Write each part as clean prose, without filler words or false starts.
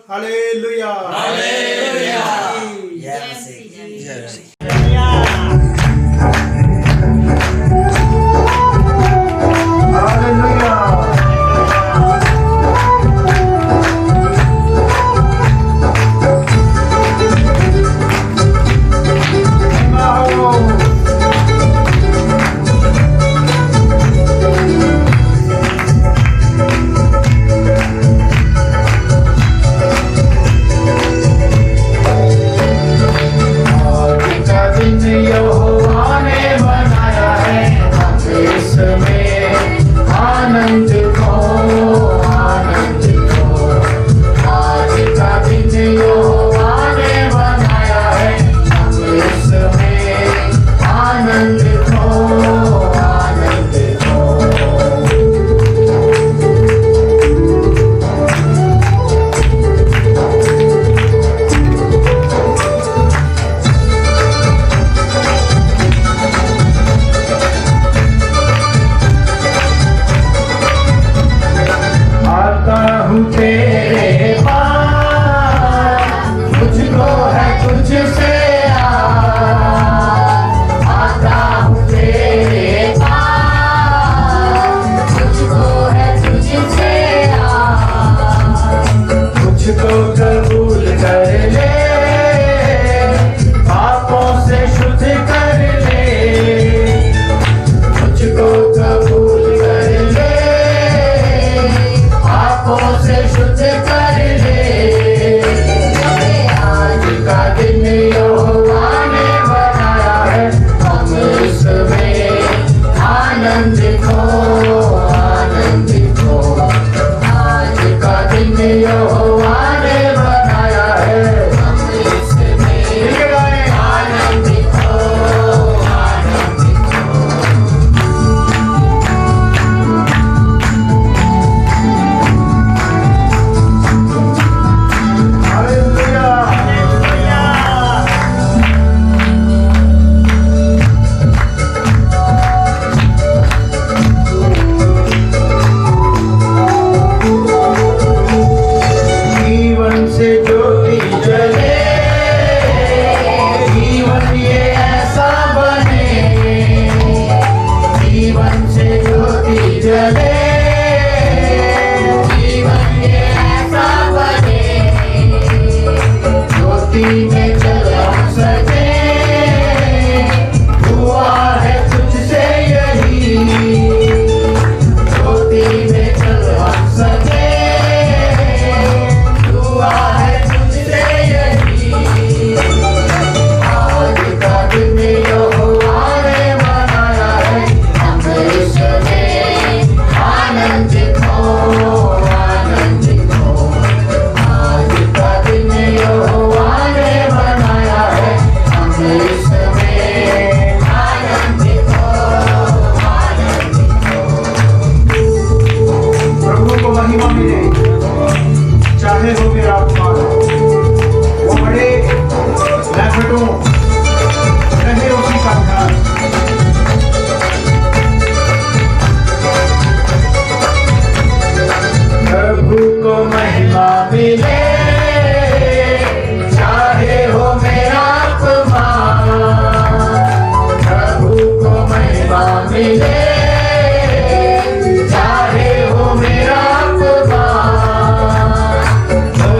Hallelujah hallelujah. जय मसीह। जय मसीह। Hallelujah तेरे पास मुझको है तुझसे आता हूँ तेरे पास मुझको है तुझसे मुझको कबूल कर ले पापों से शुद्ध कर ले मुझको कबूल कर ले पापों से शुद्ध कर ले आज का दिन यहोवा ने बनाया है हम इसमें आनंद खो आज का दिन यहोवा ने बनाया है हम इसमें आनंद खो जीवन से ज्योति जले जीवन ये ऐसा बने जीवन से ज्योति जले जीवन ये ऐसा बने ज्योति में चल हम सके हुआ है तुझसे यही ज्योति में चल हम सके हुआ है तुझसे यही आज का दिन यहोवा ने बनाया है हम इसमें आनंद खो आज का दिन यहोवा ने बनाया है हम इसमें आनंद खो प्रभु को महिमा मिले चाहे हो मेरा अपमान वो बड़े मैं घटूं रहे उसी का ध्यान प्रभु को महिमा मिले चाहे हो मेरा अपमान प्रभु को महिमा मिले चाहे हो मेरा अपमान ओ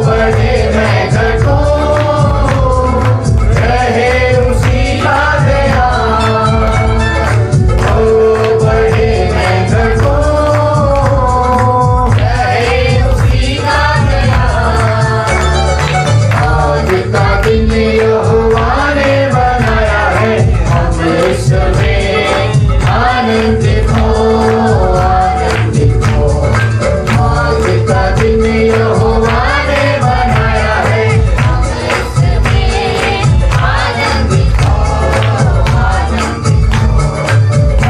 बड़े मैं घटूं रहे उसी का ध्यान ओ बड़े मैं घटूं रहे उसी का ध्यान आज का दिन यहोवा ने बनाया है हम इसमें आनंद खो आज का दिन यहोवा ने बनाया है हम इसमें आनंद खो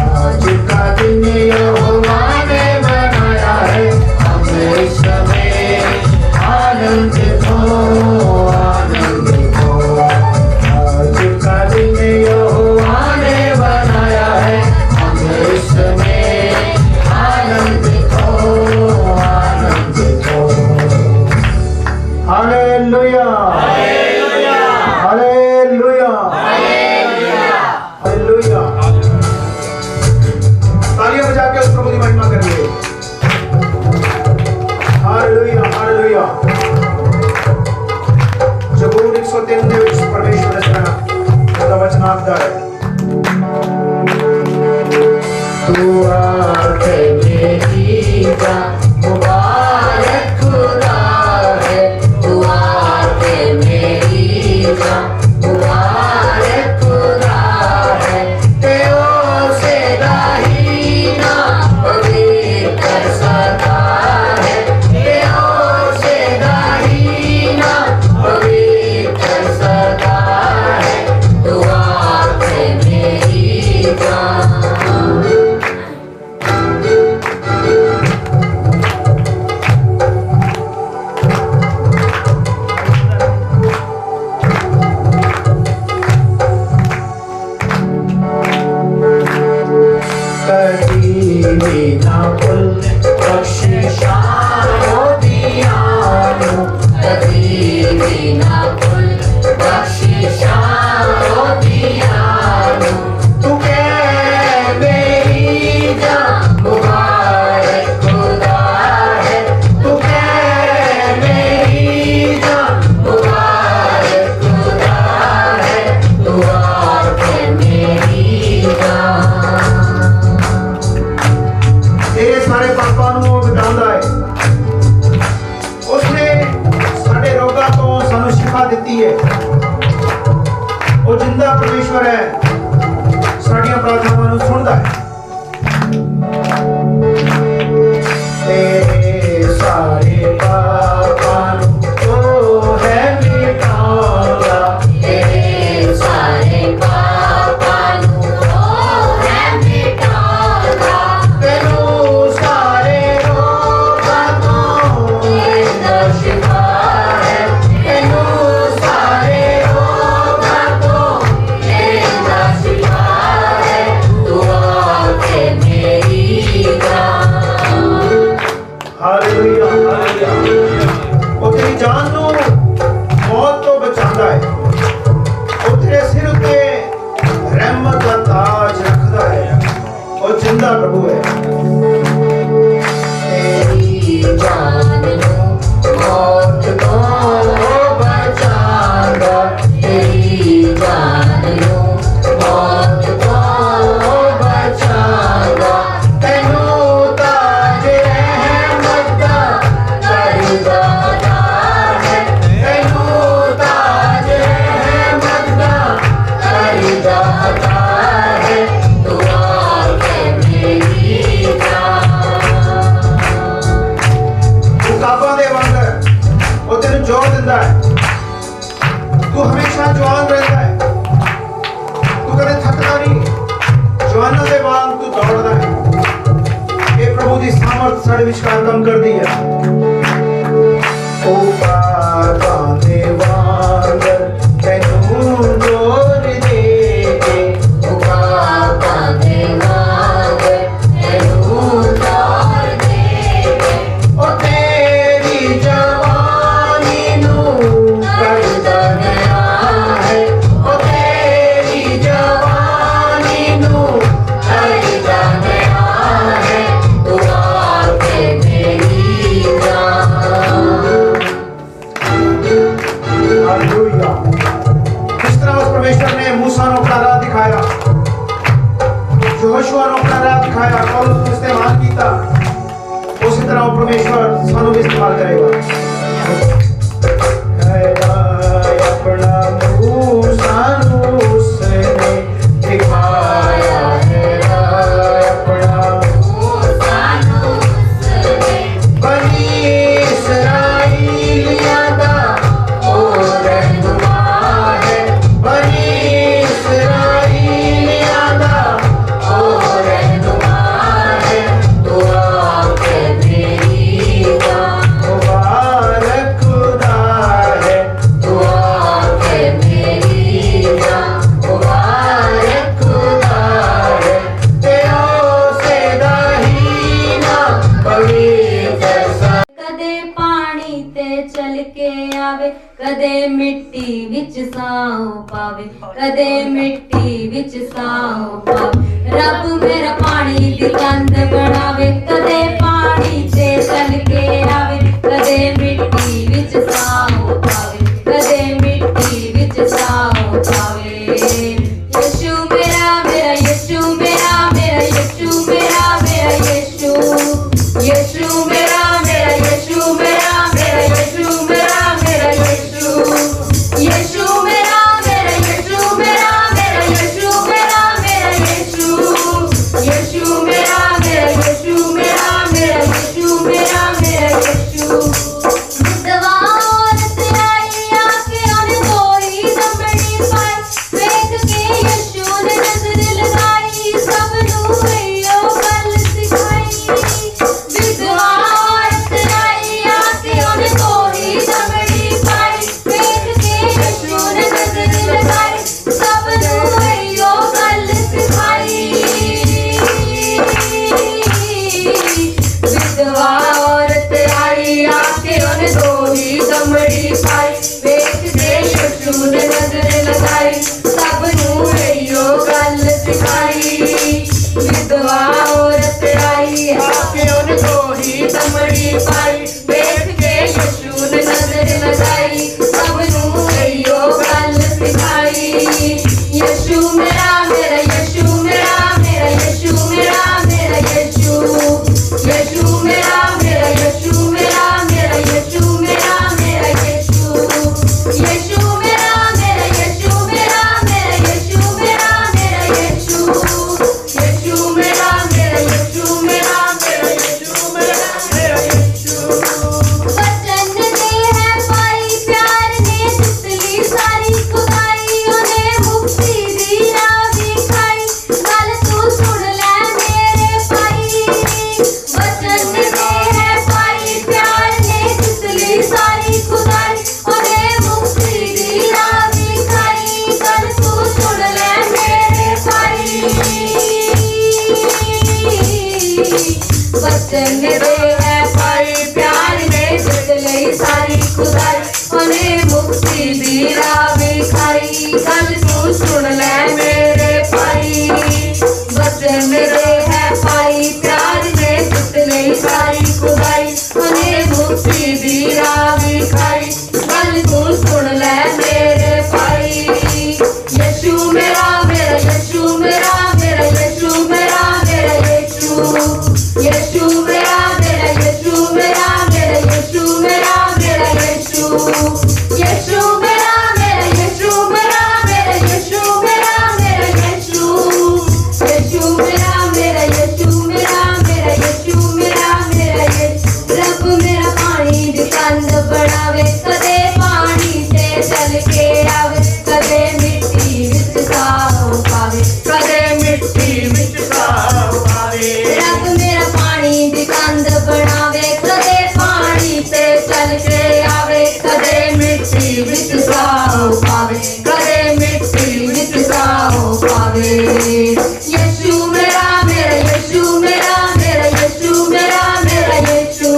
आज का दिन यहोवा ने बनाया है हम इसमें आनंद खो आज का दिन यहोवा ने बनाया है हम इसमें आनंद खो हालेलुया हालेलुया हालेलुया। तालियां बजा के उस प्रभु की महिमा करिए। Hallelujah hallelujah. जबूर 103 ਦੇ ਵਿੱਚ ਪਰਮੇਸ਼ਵਰ ਇਸ ਤਰ੍ਹਾਂ ਦਾ ਵਚਨ ਆਖਦਾ ਹੈ, तू आके मेरी जान मुबारक खुदा है, तू आके मेरी जान मुबारक खुदा है, तेओ से दाहिना पवित्र सदा है, तेओ से दाहिना पवित्र सदा है, तू आके मेरी जान। ना भूल बख्शिशा दियानो, कभी भी ना भूल बख्शिशा दियानो, तू कह मेरी जान मुबारक खुदा है, तू कह मेरी जान मुबारक खुदा है, तू आके मेरी जान। तेरे सारे पापां ਨੂੰ ਉਹ ਮਿਟਾਉਂਦਾ ਹੈ। ਉਸਨੇ ਸਾਡੇ ਰੋਗਾਂ ਤੋਂ ਸਾਨੂੰ ਸ਼ਿਫਾ ਦਿੱਤੀ ਹੈ। ਉਹ ਜਿੰਦਾ ਪਰਮੇਸ਼ਵਰ ਹੈ, ਸਾਡੀਆਂ ਪ੍ਰਾਰਥਨਾਵਾਂ ਨੂੰ ਸੁਣਦਾ ਹੈ। ਤੇਰੇ ਸਾਰੇ ਪਾਪਾਂ ਨੂੰ ਉਹ ਹੈ ਮਿਟਾਉਂਦਾ, तेरे सारे पापां नूं ओ है मिटांदा, ਤੈਨੂੰ ਸਾਰੇ ਰੋਗਾਂ ਤੋਂ तेरा शिफा है, तेनू सारे रोगां तों तेरा शिफा है, तू आके मेरी जान। Hallelujah hallelujah. ਉਹ ਤੇਰੀ ਜਾਨ ਨੂੰ ਮੌਤ ਤੋਂ ਬਚਾਉਂਦਾ ਹੈ। ਉਹ ਤੇਰੇ ਸਿਰ ਉੱਤੇ ਰਹਿਮਤ ਦਾ ਤਾਜ ਰੱਖਦਾ ਹੈ। ਉਹ ਜਿੰਦਾ ਪ੍ਰਭੂ ਹੈ। तेरी जान नूं मौत तों बचांदा, तेरी जान नूं मौत तों बचांदा, तैनू ताज रहमत दा करदा है, तैनू ताज रहमत दा करदा है, तू आके मेरी जान। ਮੁਕਾਬਾਂ ਦੇ ਵਾਂਗ ਉਹ ਤੈਨੂੰ ਜੋਰ ਦਿੰਦਾ ਹੈ। ਤੂੰ ਹਮੇਸ਼ਾ ਜਵਾਨ ਰਹਿੰਦਾ ਹੈ। ਤੂੰ ਕਦੇ ਥੱਕਦਾ ਨਹੀਂ। ਜਵਾਨਾਂ ਦੇ ਵਾਂਗ ਤੂੰ ਦੌੜਦਾ ਹੈ। ਇਹ ਪ੍ਰਭੂ ਦੀ ਸਾਮਰਥ ਸਾਡੇ ਵਿਚਕਾਰ ਕੰਮ ਕਰਦੀ ਹੈ। ਉਹ ਪਾਪਾਂ ਦੇ ਵਾਂਗ ਤੈਨੂੰ ਜੋਰ ਦੇ ਕੇ मुकाबा दे वांग तैनू दौड़ दे, ਉਹ ਤੇਰੀ ਜਵਾਨੀ ਨੂੰ ते चल के आवे कदे मिट्टी विच साओ पावे कदे मिट्टी विच साओ पावे रब मेरा पानी दी कंध बनावे कदे पानी ते चल के आवे कदे मिट्टी विच साओ पावे कदे मिट्टी विच साओ पावे यीशु मेरा मेरा यीशु मेरा मेरा यीशु मेरा मेरा यीशु यीशु मेरा मेरा यीशु मेरा मेरा यीशु मेरा मेरा यीशु यीशु मेरा मेरा यीशु मेरा मेरा यीशु मेरा मेरा यीशु यीशु मेरा मेरा यीशु मेरा मेरा यीशु मेरा मेरा यीशु विधवा औरत आई आके ओने कोई दमड़ी पाई देख के यीशु ने नजर लगाई सबनू यो गल सिखाई विधवा औरत आई आके ओने कोई दमड़ी पाई देख के यीशु ने नजर लगाई सबनू यो गल सिखाई विधवा औरत आई आके ओने कोई दमड़ी पाई देख के यीशु ने नजर लगाई सबनू यो गल सिखाई विधवा औरत आई आके ओने कोई दमड़ी पाई देख के यीशु ने नजर लगाई सबनू यो गल सिखाई यीशु मेरा मेरा यीशु मेरा मेरा यीशु मेरा मेरा यीशु यीशु मेरा मेरा यीशु मेरा मेरा यीशु मेरा मेरा यीशु यीशु मेरा मेरा यीशु मेरा मेरा यीशु मेरा मेरा यीशु यीशु मेरा मेरा यीशु मेरा मेरा यीशु मेरा मेरा यीशु वचन ने है पाई प्यार ने जितली सारी खुदाई ओने मुक्ति दी रावी खाई गल तू सुन ले मेरे भाई वचन ने है पाई प्यार ने जितली सारी खुदाई ओने मुक्ति दी रावी खाई गल तू सुन ले मेरे भाई वचन ने है पाई प्यार ने जितली सारी खुदाई ओने मुक्ति दी रावी खाई गल तू सुन ले मेरे भाई वचन मेरे है पाई प्यार ने जितली सारी खुदाई ओने मुक्ति दी रावी खाई गल तू सुन ले मेरे भाई यीशु मेरा मेरा यीशु मेरा मेरा यीशु मेरा मेरा यीशु यीशु मेरा मेरा यीशु मेरा मेरा यीशु मेरा मेरा यीशु यीशु मेरा मेरा यीशु मेरा मेरा यीशु मेरा मेरा यीशु यीशु मेरा मेरा यीशु मेरा मेरा यीशु मेरा मेरा यीशु रब मेरा पानी दी कंध बनावे कदे पानी ते चल के आवे कदे मिट्टी विच साओ पावे कदे मिट्टी विच साओ पावे रब मेरा पानी दी कंध बनावे कदे पानी ते चल के आवे कदे मिट्टी विच साओ पावे कदे मिट्टी विच साओ पावे यीशु मेरा मेरा यीशु मेरा मेरा यीशु मेरा मेरा यीशु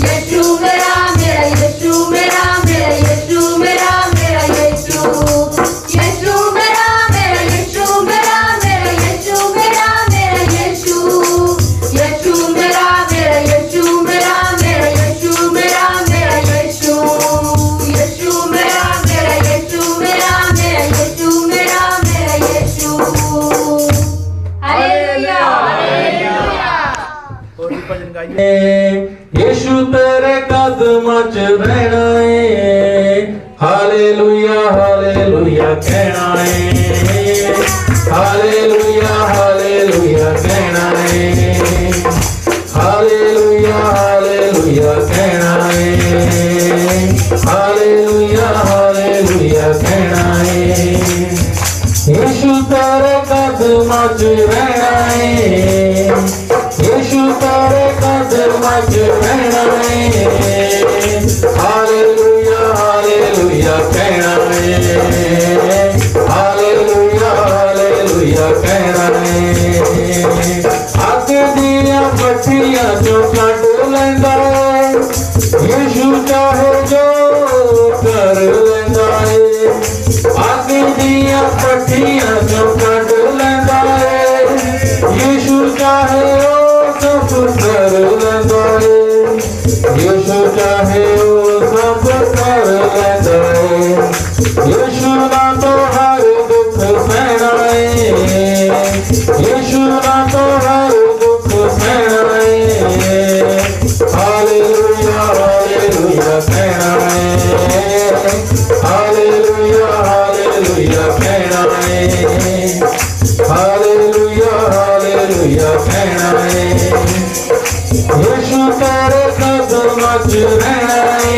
यीशु मेरा मेरा यीशु मेरा मेरा यीशु मेरा मेरा यीशु यीशु मेरा मेरा यीशु मेरा मेरा यीशु मेरा मेरा यीशु यीशु मेरा मेरा यीशु मेरा मेरा यीशु मेरा मेरा यीशु यीशु मेरा मेरा यीशु मेरा मेरा यीशु मेरा मेरा यीशु हालेलुया हालेलुया और भी भजन गाइए यीशु तेरे कदमां च रहना है हालेलुया हालेलुया कहना है हालेलुया हालेलुया कहना है हालेलुया हालेलुया कहना है हालेलुया हालेलुया कहना है यीशु तेरे कदमां च रहना है यीशु तेरे कदमां च रहना है हालेलुया हालेलुया कहना है हालेलुया हालेलुया कहना है अग दियां भट्टियां चों कढ लैंदा यीशु चाहे जो कर लेंदा है अग दिया पट्टियां जो कट लेंदा है यीशु चाहे वो सब कर लेंदा है यीशु चाहे वो सब कर लेंदा है यीशु ना तो हर दुख सहना है यीशु ना तो हर दुख सहना है हालेलुया हालेलुया कहना है हालेलुया हालेलुया कहना है हालेलुया हालेलुया कहना है यीशु तेरे कदमां च रहना है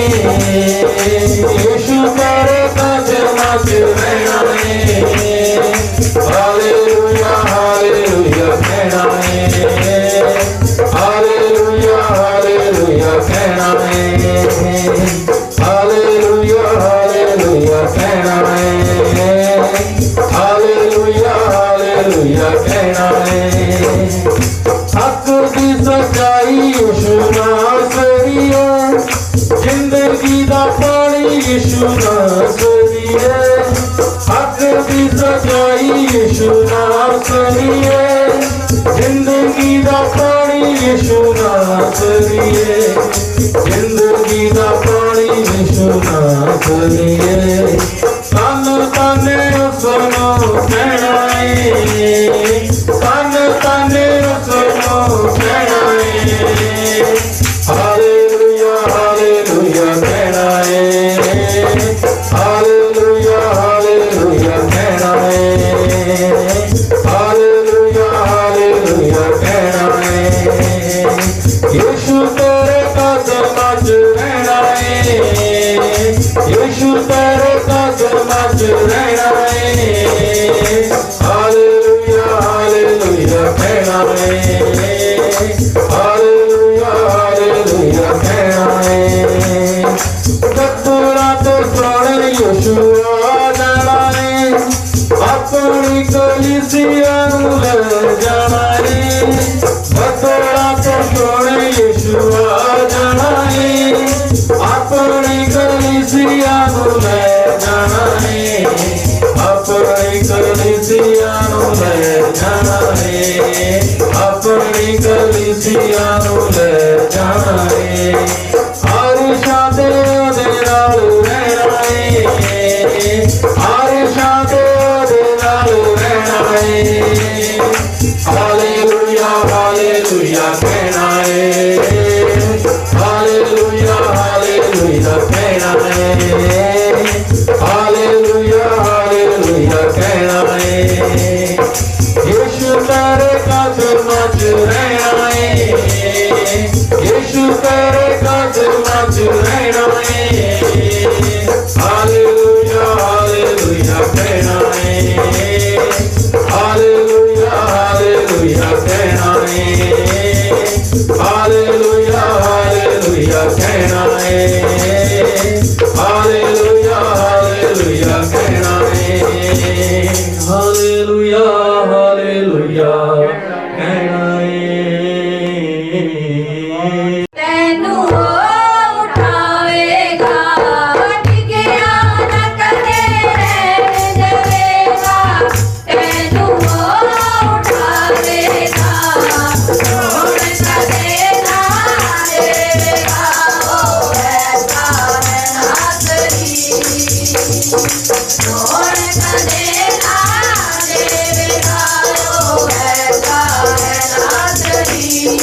यीशु तेरे कदमां च रहना है हालेलुया हालेलुया कहना है हालेलुया हालेलुया कहना है हालेलुया हालेलुया कहना है हालेलुया हालेलुया कहना है हक दी सच्चाई यीशु नासरी है जिंदगी दा पानी यीशु नासरी है हक दी सच्चाई यीशु नासरी है जिंदगी दा पानी यीशु नासरी है जिंदगी दा पानी यीशु नासरी है तन तने उसनो कहना है तन तने उसनो कहना है हालेलुया हालेलुया कहना है हालेलुया हालेलुया कहना है हालेलुया हालेलुया कहना है यीशु तेरे कदमां च रहना है यीशु तेरे कदमां च रहना है हालेलुया हालेलुया कहना है हालेलुया हालेलुया कहना है कतरा तो सुन यीशु आ जाना है अपनी कलीसिया नूं ले जाना है कतरा तो सुन यीशु आ जाना है अपनी कलीसिया नूं ले जाना है अपनी कलीसिया नूं ले जाना है अपनी कलीसिया नूं ले जाना है आरिशा दे ओदे नाल रहना है आरिशा दे ओदे नाल रहना है हालेलुया हालेलुया कहना है हालेलुया हालेलुया कहना है हालेलुया हालेलुया कहना है यीशु तेरे कदमां च रहना है यीशु तेरे कदमां च रहना है हालेलुया हालेलुया कहना है हालेलुया हालेलुया कहना है हालेलुया हालेलुया कहना है हालेलुया हालेलुया कहना है हालेलुया हालेलुया कहना है तैनू उठावेगा टिकिया न कदे रहन देवेगा तैनू उठावेगा छोड़ कदे ना देवेगा ओ ऐसा है नासरी छोड़ कदे ना देवेगा ओ ऐसा है नासरी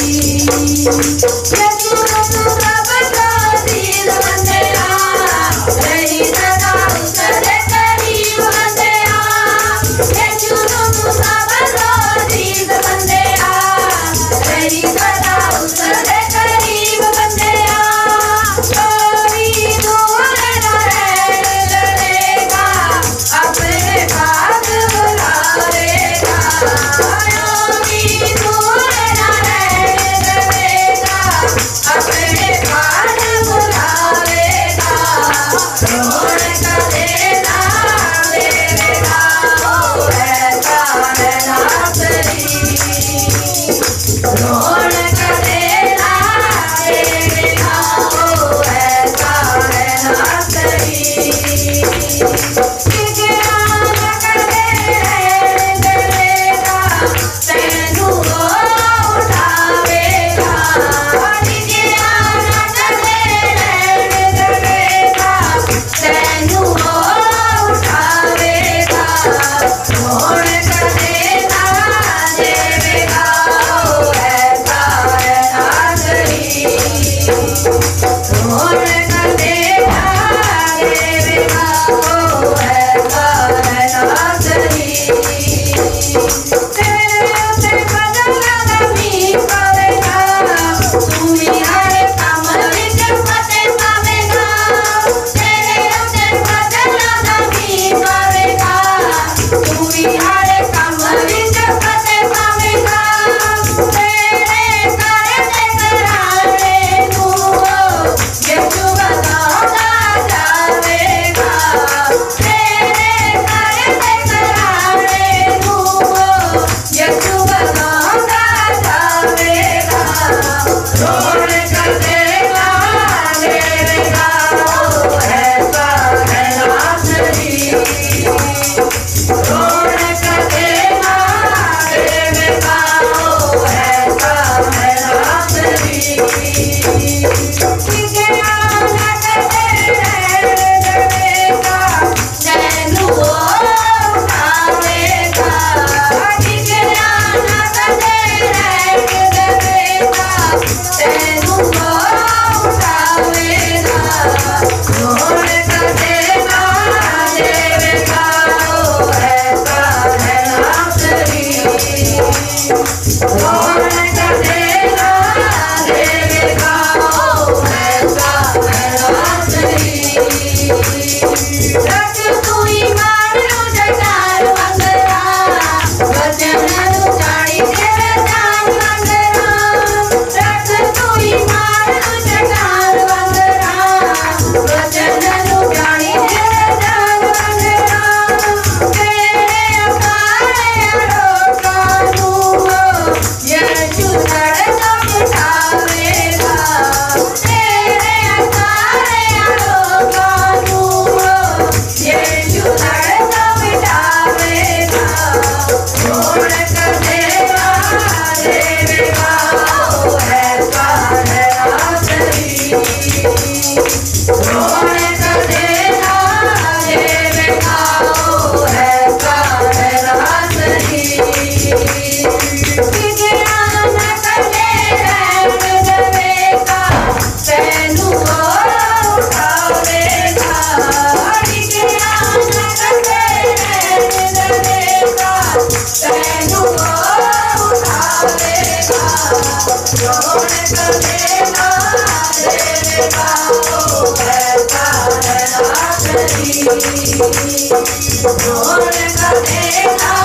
छोड़ कर देखा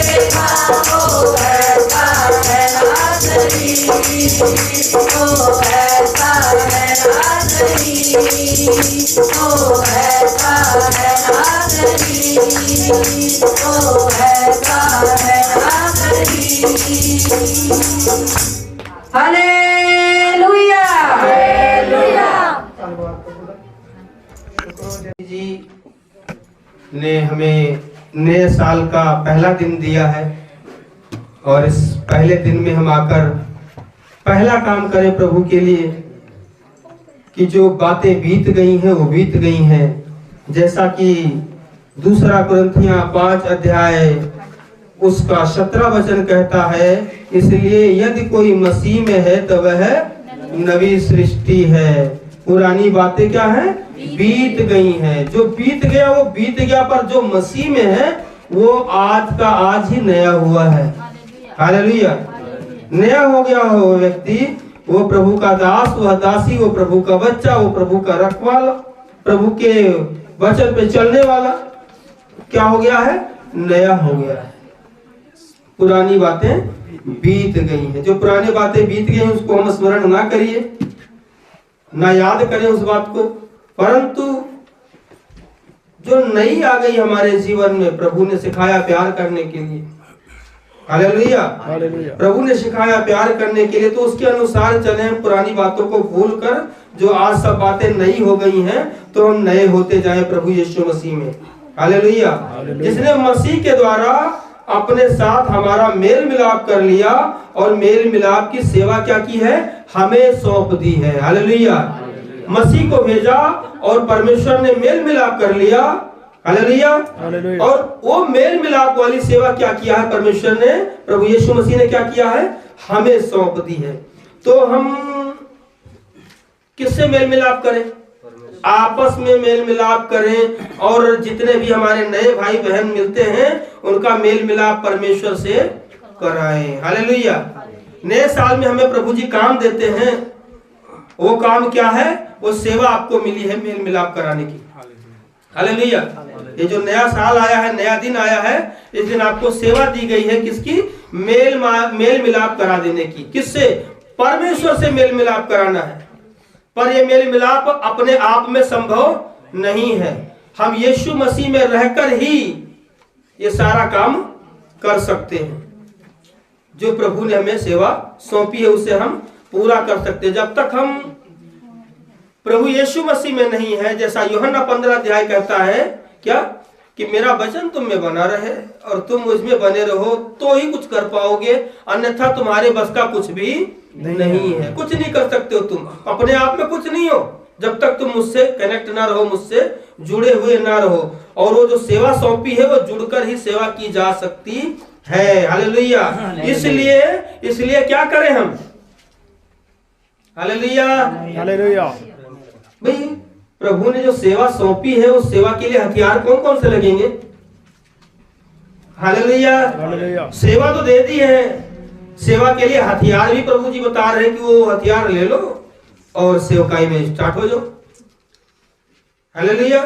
देखा ओ ऐसा है नाज़री, ओ ऐसा है नाज़री, ओ ऐसा है नाज़री, ओ ऐसा है नाज़री। Hallelujah hallelujah. जी ने हमें नए साल का पहला दिन दिया है और इस पहले दिन में हम आकर पहला काम करें प्रभु के लिए कि जो बातें बीत गई हैं वो बीत गई हैं, जैसा कि दूसरा कुरिन्थियां 5 अध्याय उसका 17 वचन कहता है, इसलिए यदि कोई मसीह में है तो वह नवी सृष्टि है, पुरानी बातें क्या है बीत गई हैं। जो बीत गया वो बीत गया, पर जो मसीह में है वो आज का आज ही नया हुआ है। हालेलुया। नया हो गया हो वो व्यक्ति, वो प्रभु का दास, वह दासी, वो प्रभु का बच्चा, वो प्रभु का रखवाला, प्रभु के वचन पे चलने वाला क्या हो गया है, नया हो गया है। पुरानी बातें बीत गई हैं। जो पुरानी बातें बीत गई हैं उसको हम स्मरण ना करिए, ना याद करें उस बात को, परंतु जो नई आ गई हमारे जीवन में, प्रभु ने सिखाया प्यार करने के लिए। हालेलुया। प्रभु ने सिखाया प्यार करने के लिए, तो उसके अनुसार चले। पुरानी बातों को भूलकर जो आज सब बातें नई हो गई हैं तो हम नए होते जाएं प्रभु यीशु मसीह में। हालेलुया। जिसने मसीह के द्वारा अपने साथ हमारा मेल मिलाप कर लिया और मेल मिलाप की सेवा क्या की है, हमें सौंप दी है। हालेलुया। मसीह को भेजा और परमेश्वर ने मेल मिलाप कर लिया। हालेलुया। और वो मेल मिलाप वाली सेवा क्या किया है परमेश्वर ने, प्रभु यीशु मसीह ने क्या किया है, हमें सौंप दी है। तो हम किससे मेल मिलाप करें, आपस में मेल मिलाप करें, और जितने भी हमारे नए भाई बहन मिलते हैं उनका मेल मिलाप परमेश्वर से कराएं। हालेलुया। नए साल में हमें प्रभु जी काम देते हैं, वो काम क्या है, वो सेवा आपको मिली है मेल मिलाप कराने की। हालेलुया। ये जो नया साल आया है, नया दिन आया है, इस दिन आपको सेवा दी गई है किसकी, मेल मिलाप करा देने की। किससे, परमेश्वर से मेल मिलाप कराना है। पर ये मेल मिलाप अपने आप में संभव नहीं है, हम यीशु मसीह में रहकर ही ये सारा काम कर सकते हैं। जो प्रभु ने हमें सेवा सौंपी है उसे हम पूरा कर सकते हैं। जब तक हम प्रभु यीशु मसीह में नहीं है, जैसा यूहन्ना 15 अध्याय कहता है क्या, कि मेरा वचन तुम में बना रहे और तुम मुझ में बने रहो तो ही कुछ कर पाओगे, अन्यथा तुम्हारे बस का कुछ भी नहीं है। कुछ नहीं कर सकते हो तुम, अपने आप में कुछ नहीं हो जब तक तुम मुझसे कनेक्ट ना रहो, मुझसे जुड़े हुए ना रहो। और वो जो सेवा सौंपी है वो जुड़कर ही सेवा की जा सकती है। हालेलुया। इसलिए क्या करें हम, हालेलुया हालेलुया। भाई प्रभु ने जो सेवा सौंपी है उस सेवा के लिए हथियार कौन कौन से लगेंगे। हालेलुया। सेवा तो दे दी है, सेवा के लिए हथियार भी प्रभु जी बता रहे हैं कि वो हथियार ले लो और सेवकाई में स्टार्ट हो जाओ। हालेलुया।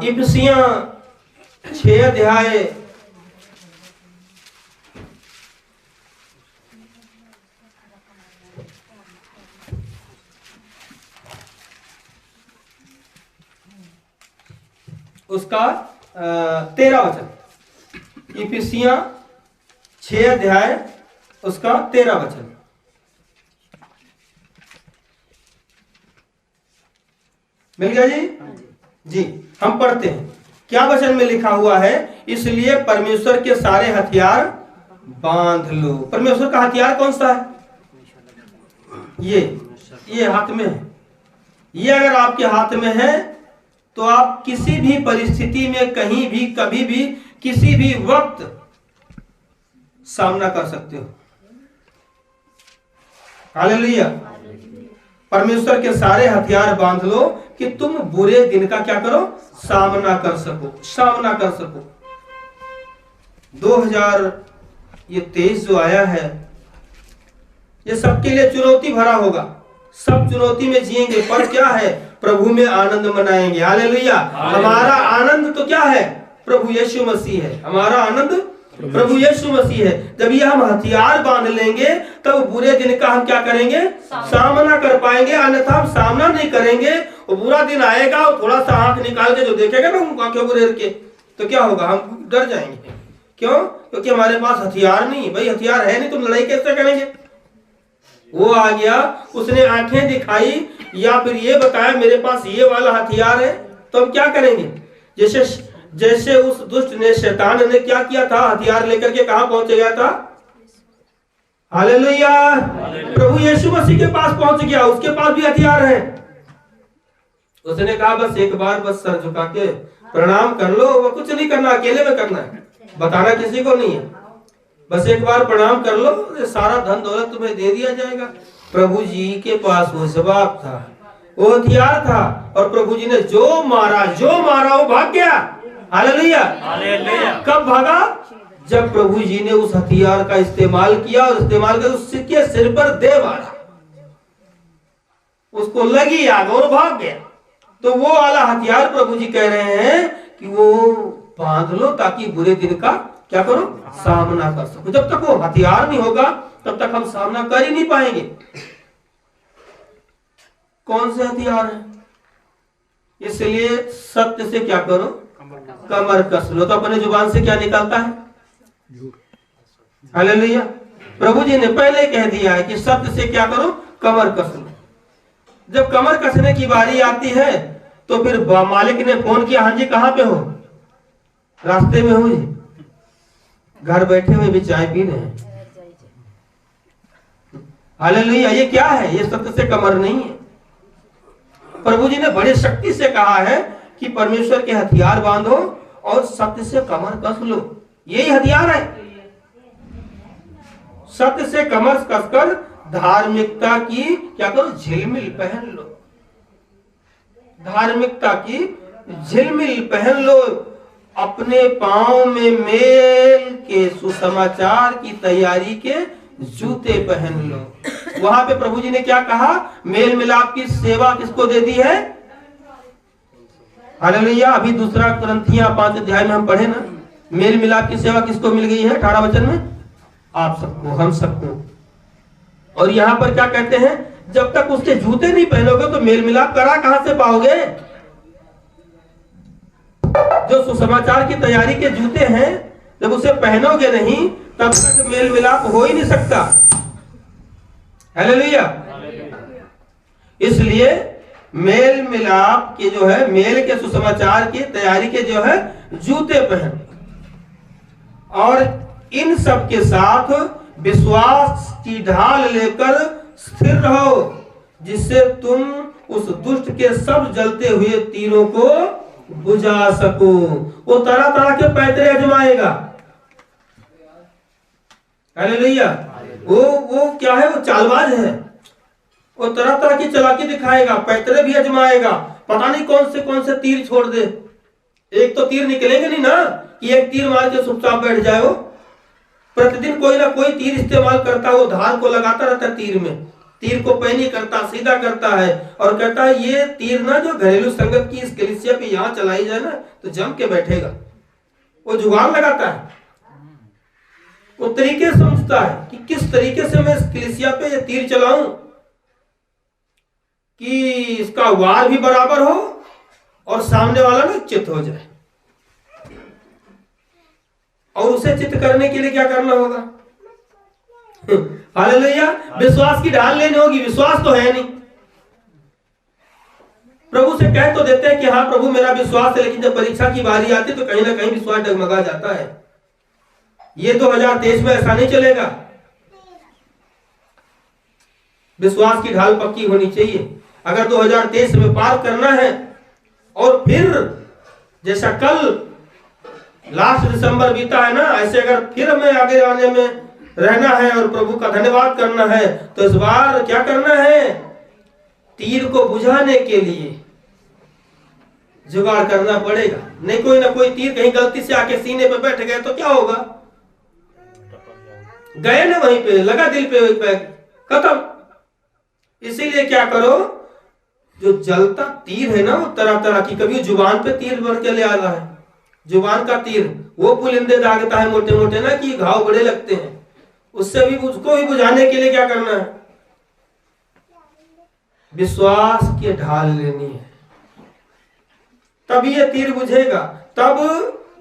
इफिसियां 6 अध्याय उसका 13 वचन, इफिसियां 6 अध्याय उसका 13 वचन। मिल गया जी। हम पढ़ते हैं क्या वचन में लिखा हुआ है, इसलिए परमेश्वर के सारे हथियार बांध लो। परमेश्वर का हथियार कौन सा है, ये हाथ में है। ये अगर आपके हाथ में है तो आप किसी भी परिस्थिति में, कहीं भी, कभी भी, किसी भी वक्त सामना कर सकते हो। हालेलुया। परमेश्वर के सारे हथियार बांध लो कि तुम बुरे दिन का क्या करो, सामना कर सको। 2023 जो आया है ये सबके लिए चुनौती भरा होगा। सब चुनौती में जिएंगे, पर क्या है, प्रभु में आनंद मनाएंगे। हालेलुया। हमारा आनंद तो क्या है, प्रभु यीशु मसीह है। हमारा आनंद प्रभु यीशु मसीह है। जब ये हम हथियार बांध लेंगे तब बुरे दिन का हम क्या करेंगे, सामना कर पाएंगे। अन्यथा हम सामना नहीं करेंगे, वो बुरा दिन आएगा और थोड़ा सा आंख निकाल के जो देखेगा ना आंखें बुरे के, तो क्या होगा, हम डर जाएंगे। क्यों? क्योंकि हमारे पास हथियार नहीं। भाई हथियार है नहीं, तुम लड़ाई कैसे करेंगे। वो आ गया, उसने आंखें दिखाई या फिर ये बताया मेरे पास ये वाला हथियार है, तो हम क्या करेंगे। जैसे उस दुष्ट ने, शैतान ने क्या किया था, हथियार लेकर के कहां पहुंच गया था। हालेलुया। प्रभु यीशु मसीह के पास पहुंच गया, उसके पास भी हथियार है। उसने कहा बस एक बार बस सर झुका के प्रणाम कर लो, वो कुछ नहीं करना, अकेले में करना है, बताना किसी को नहीं है। बस एक बार प्रणाम कर लो, सारा धन दौलत तुम्हें दे दिया जाएगा। प्रभु जी के पास वो जवाब था, वो हथियार था, और प्रभु जी ने जो मारा वो भाग गया। हालेलुया। कब भागा, जब प्रभु जी ने उस हथियार का इस्तेमाल किया और इस्तेमाल कर उसके सिर पर दे मारा, उसको लगी आग और भाग गया। तो वो वाला हथियार प्रभु जी कह रहे हैं कि वो बांध लो ताकि बुरे दिन का क्या करो, सामना कर सको। जब तक वो हथियार नहीं होगा तब तक हम सामना कर ही नहीं पाएंगे। कौन से हथियार है? इसलिए सत्य से क्या करो, कमर कस लो। तो अपने जुबान से क्या निकलता है, हालेलुया। प्रभु जी ने पहले कह दिया है कि सत्य से क्या करो, कमर कस लो। जब कमर कसने की बारी आती है तो फिर मालिक ने फोन किया, हाँ जी कहाँ पे हो, रास्ते में हूं जी, घर बैठे हुए भी चाय पी रहे हैं। हालेलुया। ये क्या है, ये सत्य से कमर नहीं है। प्रभु जी ने बड़ी शक्ति से कहा है कि परमेश्वर के हथियार बांधो और सत्य से कमर कस लो। यही हथियार है। सत्य से कमर कसकर धार्मिकता की क्या करो, झिलमिल पहन लो। धार्मिकता की झिलमिल पहन लो। अपने पांव में मेल के सुसमाचार की तैयारी के जूते पहन लो। वहां पे प्रभु जी ने क्या कहा, मेल मिलाप की सेवा किसको दे दी है। हालेलुया। अभी दूसरा कुरिन्थियों 5 अध्याय में हम पढ़े ना, मेल मिलाप की सेवा किसको मिल गई है, 18 वचन में, आप सबको, हम सबको। और यहाँ पर क्या कहते हैं, जब तक उसके जूते नहीं पहनोगे तो मेल मिलाप करा कहां से पाओगे। जो सुसमाचार की तैयारी के जूते हैं, जब उसे पहनोगे नहीं तब तक मेल मिलाप हो ही नहीं सकता। हालेलुया। इसलिए मेल मिलाप के जो है, मेल के सुसमाचार की तैयारी के जो है जूते पहन, और इन सब के साथ विश्वास की ढाल लेकर स्थिर रहो, जिससे तुम उस दुष्ट के सब जलते हुए तीरों को बुझा सको। वो तरह तरह के पैतरे आजमाएगा। हालेलुया। वो क्या है, वो चालबाज है। वो तरह तरह की चालाकी दिखाएगा, पैतरे भी आजमाएगा। पता नहीं कौन से तीर छोड़ दे। एक तो तीर निकलेंगे नहीं ना कि एक तीर मार के चुपचाप बैठ जाए। वो प्रतिदिन कोई ना कोई तीर इस्तेमाल करता है, वो धार को लगाता रहता है तीर में, तीर को पैनी करता, सीधा करता है, और कहता है ये तीर ना जो घरेलू संगत की इस कलीसिया पे यहाँ चलाई जाए ना तो जम के बैठेगा। वो जुगाड़ लगाता है, वो तरीके समझता है कि किस तरीके से मैं इस कलीसिया पे ये तीर चलाऊं कि इसका वार भी बराबर हो और सामने वाला ना चित हो जाए। और उसे चित करने के लिए क्या करना होगा, हालेलुया, विश्वास की ढाल लेनी होगी। विश्वास तो है नहीं। प्रभु से कह तो देते हैं कि हाँ प्रभु मेरा विश्वास है, लेकिन जब परीक्षा की बारी आती तो कहीं ना कहीं विश्वास डगमगा जाता है। ये 2023 में ऐसा नहीं चलेगा। विश्वास की ढाल पक्की होनी चाहिए अगर 2023 में पार करना है। और फिर जैसा कल लास्ट दिसंबर बीता है ना, ऐसे अगर फिर हमें आगे आने में रहना है और प्रभु का धन्यवाद करना है तो इस बार क्या करना है, तीर को बुझाने के लिए जुगाड़ करना पड़ेगा। नहीं कोई ना कोई तीर कहीं गलती से आके सीने पे बैठ गए तो क्या होगा, गए ना वहीं पे, लगा दिल पे खत्म। इसीलिए क्या करो, जो जलता तीर है ना, वो तरह तरह की, कभी जुबान पे तीर भर के ले आ रहा है, जुबान का तीर वो पुलिंदे दागता है मोटे मोटे ना, कि घाव बड़े लगते हैं, उससे भी उसको भी बुझाने के लिए क्या करना है, विश्वास की ढाल लेनी है, तब ये तीर बुझेगा। तब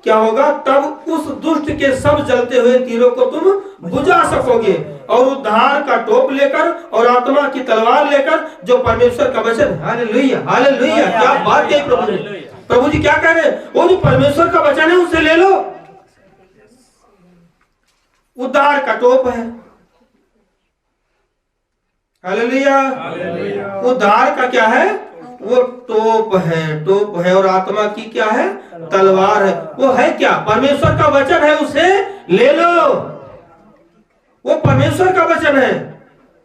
क्या होगा, तब उस दुष्ट के सब जलते हुए तीरों को तुम बुझा सकोगे, और उद्धार का टोप लेकर और आत्मा की तलवार लेकर, जो परमेश्वर का वचन, हालेलुया हालेलुया, क्या बात है प्रभु जी। प्रभु जी क्या कह रहे हैं, वो जो परमेश्वर का वचन है उसे ले लो, उद्धार का टोप है, हालेलुया। उद्धार का क्या है, वो टोप है, और आत्मा की क्या है, तलवार है। वो है क्या, परमेश्वर का वचन है, उसे ले लो, वो परमेश्वर का वचन है।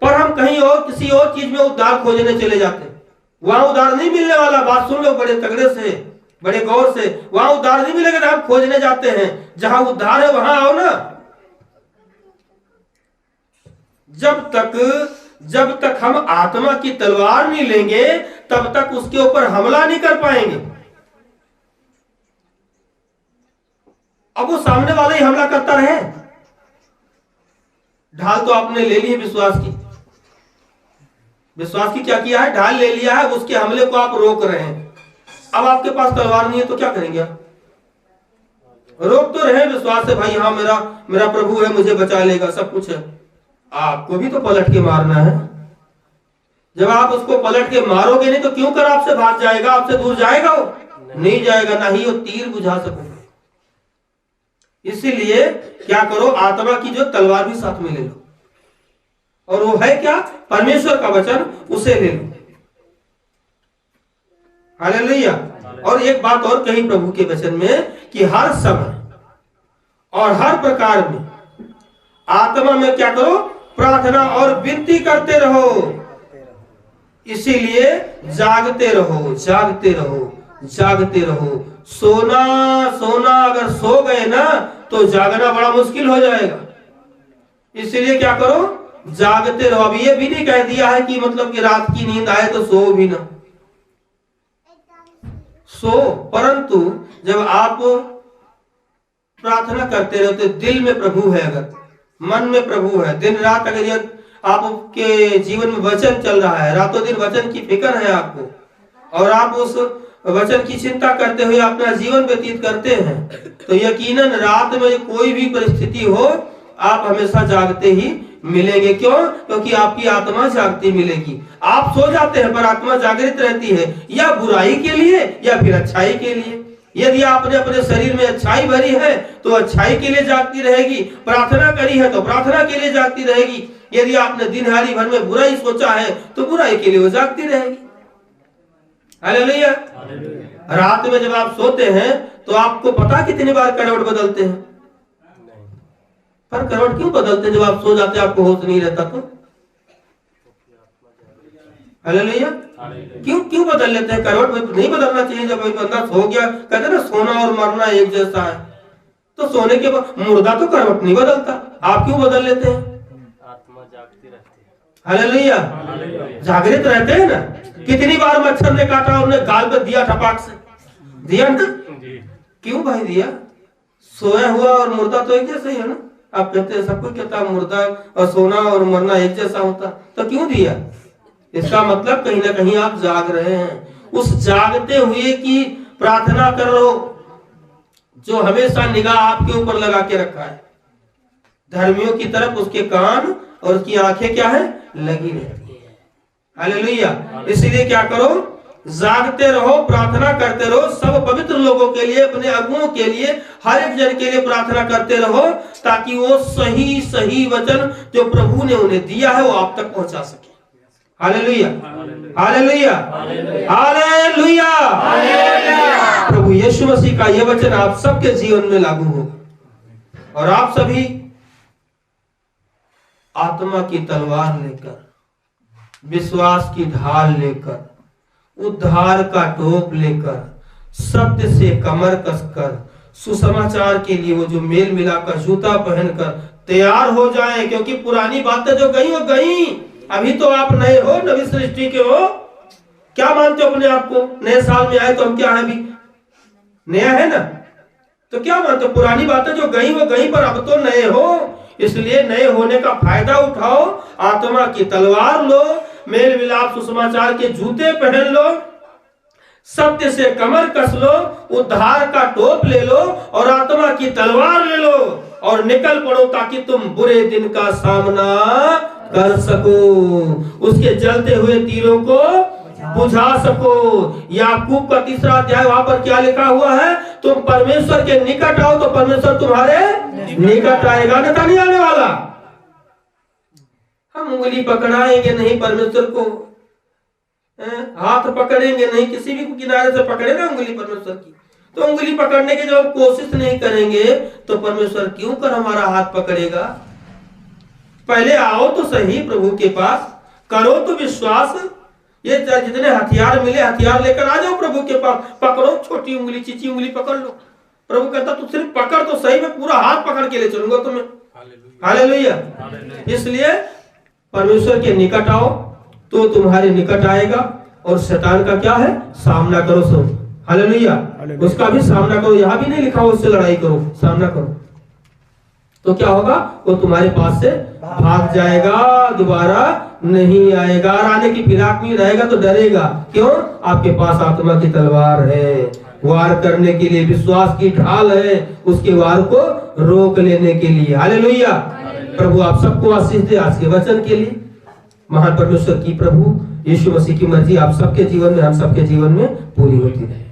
पर हम कहीं और किसी और चीज में उद्धार खोजने चले जाते हैं, वहां उद्धार नहीं मिलने वाला। बात सुन लो बड़े तगड़े से, बड़े गौर से, वहां उद्धार नहीं मिलेगा, हम खोजने जाते हैं। जहां उद्धार है वहां आओ ना। जब तक हम आत्मा की तलवार नहीं लेंगे, तब तक उसके ऊपर हमला नहीं कर पाएंगे। अब वो सामने वाला ही हमला करता रहे, ढाल तो आपने ले ली है विश्वास की क्या किया है, ढाल ले लिया है, उसके हमले को आप रोक रहे हैं। अब आपके पास तलवार नहीं है तो क्या करेंगे आप, रोक तो रहे विश्वास से, भाई हाँ मेरा प्रभु है, मुझे बचा लेगा, सब कुछ है। आपको भी तो पलट के मारना है। जब आप उसको पलट के मारोगे नहीं तो क्यों कर आपसे भाग जाएगा, आपसे दूर जाएगा, वो नहीं जाएगा, ना ही वो तीर बुझा सकोगे। इसीलिए क्या करो, आत्मा की जो तलवार भी साथ में ले लो, और वो है क्या, परमेश्वर का वचन, उसे ले लो, हालेलुया। और एक बात और कही प्रभु के वचन में, कि हर समय और हर प्रकार में आत्मा में क्या करो, प्रार्थना और विनती करते रहो। इसीलिए जागते रहो, जागते रहो, जागते रहो। सोना अगर सो गए ना तो जागना बड़ा मुश्किल हो जाएगा। इसीलिए क्या करो, जागते रहो। अब ये भी नहीं कह दिया है कि मतलब कि रात की नींद आए तो सो भी ना, सो, परंतु जब आप प्रार्थना करते रहते, दिल में प्रभु है, अगर मन में प्रभु है, दिन रात अगर ये आपके जीवन में वचन चल रहा है, रातों दिन वचन की फिक्र है आपको, और आप उस वचन की चिंता करते हुए अपना जीवन व्यतीत करते हैं, तो यकीनन रात में कोई भी परिस्थिति हो, आप हमेशा जागते ही मिलेंगे। क्यों, क्योंकि आपकी आत्मा जागती मिलेगी। आप सो जाते हैं पर आत्मा जागृत रहती है, या बुराई के लिए या फिर अच्छाई के लिए। यदि आपने अपने शरीर में अच्छाई भरी है तो अच्छाई के लिए जागती रहेगी, प्रार्थना करी है तो प्रार्थना के लिए जागती रहेगी। यदि आपने दिनहारी भर में बुराई सोचा है तो बुराई के लिए वो जागती रहेगी। हालेलुया। रात में जब आप सोते हैं तो आपको पता कितनी बार करवट बदलते हैं, पर करवट क्यों बदलते हैं, जब आप सो जाते हैं आपको होश नहीं रहता तो। हालेलुया। क्यों बदल लेते हैं, करवट नहीं बदलना चाहिए। जब कोई बंदा सो गया, कहते ना सोना और मरना एक जैसा है, तो सोने के बाद मुर्दा तो करवट नहीं बदलता, आप क्यों बदल लेते हैं, आत्मा जागती रहती है। हालेलुया। जागृत रहते हैं ना। कितनी बार मच्छर ने काटा, उन्हें गाल पे दिया, ठपाक से दिया ना, क्यों भाई दिया, सोया हुआ और मुर्दा तो एक जैसा ही है ना। आप कहते हैं, सब कुछ कहता मुर्दा और सोना और मरना एक जैसा होता, तो क्यों दिया। इसका मतलब कहीं ना कहीं आप जाग रहे हैं। उस जागते हुए की प्रार्थना करो जो हमेशा निगाह आपके ऊपर लगा के रखा है। धर्मियों की तरफ उसके कान और उसकी आंखें क्या है, लगी रहती है। हालेलुया। इसलिए क्या करो, जागते रहो, प्रार्थना करते रहो। सब पवित्र लोगों के लिए, अपने अगुओं के लिए, हर एक जन के लिए प्रार्थना करते रहो, ताकि वो सही वचन जो प्रभु ने उन्हें दिया है वो आप तक पहुंचा सके। Hallelujah, hallelujah, hallelujah. प्रभु यीशु मसीह का यह वचन आप सबके जीवन में लागू हो, और आप सभी आत्मा की तलवार लेकर, विश्वास की ढाल लेकर, उद्धार का टोप लेकर, सत्य से कमर कसकर, सुसमाचार के लिए वो जो मेल मिलाकर जूता पहनकर तैयार हो जाएं, क्योंकि पुरानी बातें जो गई वो गई, अभी तो आप नए हो, नवी सृष्टि के हो, क्या मानते हो अपने आप को? नए साल में आए तो हम क्या है, अभी नया है ना, तो क्या मानते हो? पुरानी बातें जो गई वो गई, पर अब तो नए हो। इसलिए नए होने का फायदा उठाओ, आत्मा की तलवार लो, मेल मिलाप सुसमाचार के जूते पहन लो, सत्य से कमर कस लो, उद्धार का टोप ले लो और आत्मा की तलवार ले लो और निकल पड़ो, ताकि तुम बुरे दिन का सामना कर सको, उसके जलते हुए तीरों को बुझा सको। याकूब का 3रा अध्याय, वहां पर क्या लिखा हुआ है? तुम परमेश्वर के निकट आओ तो परमेश्वर तुम्हारे निकट आएगा, नहीं तो नहीं आने वाला। हम उंगली पकड़ाएंगे नहीं परमेश्वर को, हाथ पकड़ेंगे नहीं, किसी भी किनारे से पकड़े ना उंगली परमेश्वर की, तो उंगली पकड़ने की जब हम कोशिश नहीं करेंगे तो परमेश्वर क्यों कर हमारा हाथ पकड़ेगा? पहले आओ तो सही प्रभु के पास, करो तो विश्वास, ये जितने हथियार मिले हथियार लेकर आ जाओ प्रभु के पास, पकड़ो, छोटी उंगली चीची उंगली पकड़ लो। प्रभु कहता तू सिर्फ पकड़ तो सही, मैं पूरा हाथ पकड़ के ले चलूंगा तुम्हें। हालेलुया। इसलिए परमेश्वर के निकट आओ तो तुम्हारे निकट आएगा, और शैतान का क्या है? सामना करो सब। हालेलुया। उसका भी सामना करो, यहां भी नहीं लिखा हो उससे लड़ाई करो, सामना करो, तो क्या होगा? वो तुम्हारे पास से भाग जाएगा, दोबारा नहीं आएगा। और आने की फिराक में रहेगा तो डरेगा, क्यों? आपके पास आत्मा की तलवार है, वार करने के लिए, विश्वास की ढाल है, उसके वार को रोक लेने के लिए। हालेलुया। प्रभु आप सबको आशीष दे आज के वचन के लिए। महान परमेश्वर की, प्रभु यीशु मसीह की मर्जी आप सबके जीवन में, हम सबके जीवन में पूरी होती रहे।